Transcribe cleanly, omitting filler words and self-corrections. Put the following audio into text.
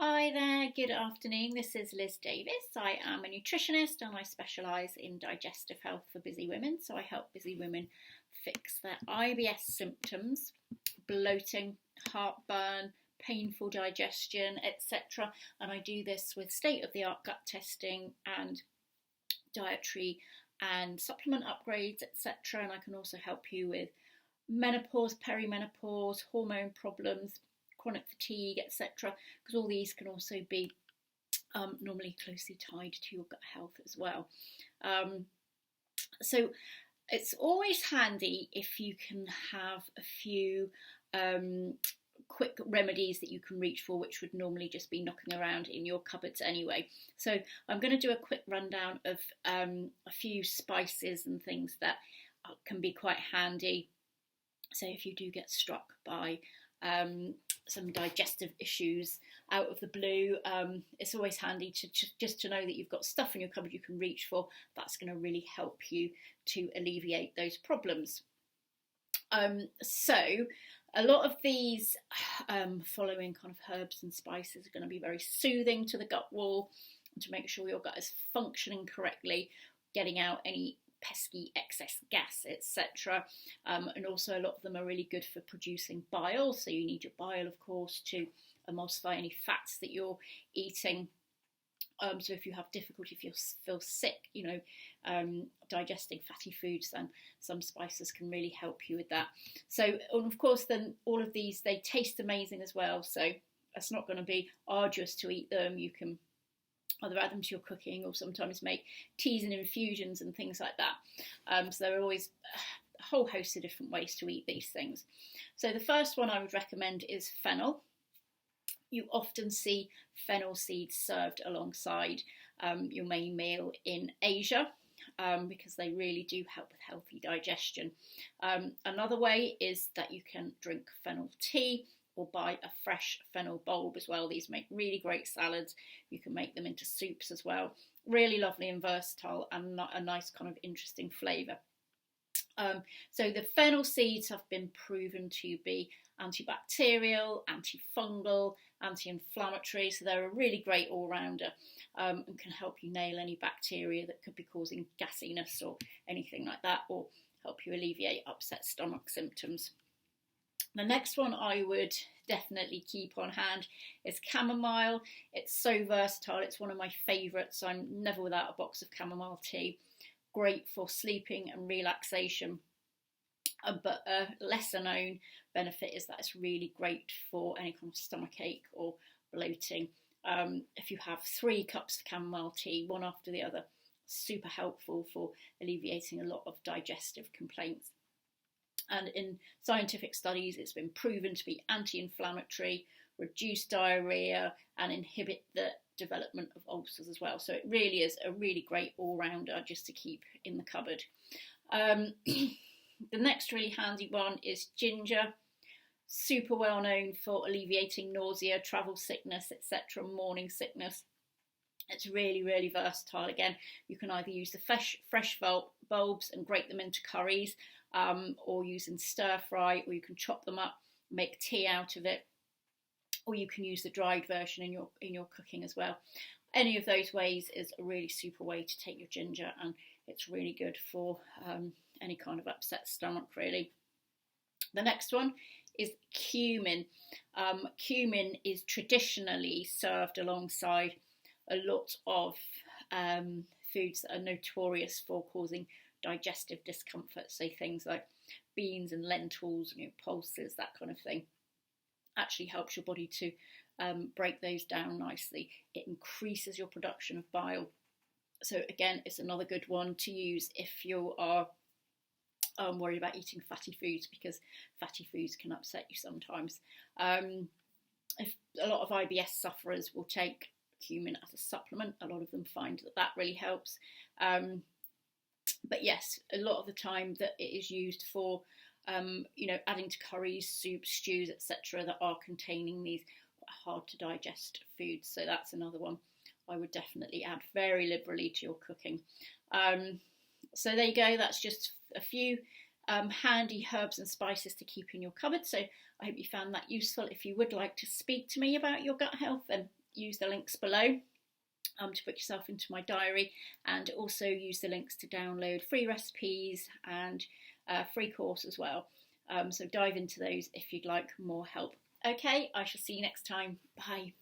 Hi there, good afternoon. This is Liz Davis. I am a nutritionist and I specialise in digestive health for busy women. So I help busy women fix their IBS symptoms, bloating, heartburn, painful digestion, etc. And I do this with state-of-the-art gut testing and dietary and supplement upgrades, etc. And I can also help you with menopause, perimenopause, hormone problems, chronic fatigue, etc., because all these can also be normally closely tied to your gut health as well. So it's always handy if you can have a few quick remedies that you can reach for, which would normally just be knocking around in your cupboards anyway. So I'm going to do a quick rundown of a few spices and things that can be quite handy. So if you do get struck by some digestive issues out of the blue, it's always handy to just to know that you've got stuff in your cupboard you can reach for. That's going to really help you to alleviate those problems. So a lot of these following kind of herbs and spices are going to be very soothing to the gut wall and to make sure your gut is functioning correctly, getting out any pesky excess gas, etc. And also a lot of them are really good for producing bile, so you need your bile, of course, to emulsify any fats that you're eating. So if you have difficulty, if you feel sick, digesting fatty foods, then some spices can really help you with that. So, and of course, then all of these, they taste amazing as well, so it's not going to be arduous to eat them. You can either add them to your cooking or sometimes make teas and infusions and things like that. So there are always a whole host of different ways to eat these things. So the first one I would recommend is fennel. You often see fennel seeds served alongside your main meal in Asia because they really do help with healthy digestion. Another way is that you can drink fennel tea or buy a fresh fennel bulb as well. These make really great salads. You can make them into soups as well. Really lovely and versatile and a nice kind of interesting flavour. So the fennel seeds have been proven to be antibacterial, antifungal, anti-inflammatory, so they're a really great all-rounder and can help you nail any bacteria that could be causing gassiness or anything like that, or help you alleviate upset stomach symptoms. The next one I would definitely keep on hand is chamomile. It's so versatile. It's one of my favourites. I'm never without a box of chamomile tea. Great for sleeping and relaxation. But a lesser known benefit is that it's really great for any kind of stomach ache or bloating. If you have 3 cups of chamomile tea, one after the other, super helpful for alleviating a lot of digestive complaints. And in scientific studies, it's been proven to be anti-inflammatory, reduce diarrhea, and inhibit the development of ulcers as well. So it really is a really great all-rounder just to keep in the cupboard. The next really handy one is ginger. Super well known for alleviating nausea, travel sickness, etc., morning sickness. It's really, really versatile. Again, you can either use the fresh bulbs and grate them into curries, or use in stir fry, or you can chop them up, make tea out of it, or you can use the dried version in your cooking as well. Any of those ways is a really super way to take your ginger, and it's really good for any kind of upset stomach, really. The next one is cumin. Cumin is traditionally served alongside a lot of foods that are notorious for causing digestive discomfort, so things like beans and lentils, pulses, that kind of thing. Actually helps your body to break those down nicely. It increases your production of bile. So again, it's another good one to use if you are worried about eating fatty foods, because fatty foods can upset you sometimes. If a lot of IBS sufferers will take cumin as a supplement, a lot of them find that really helps. But yes, a lot of the time that it is used for, adding to curries, soups, stews, etc., that are containing these hard to digest foods. So that's another one I would definitely add very liberally to your cooking. So there you go. That's just a few handy herbs and spices to keep in your cupboard. So I hope you found that useful. If you would like to speak to me about your gut health, then use the links below to put yourself into my diary, and also use the links to download free recipes and free course as well. So dive into those if you'd like more help. Okay, I shall see you next time. Bye.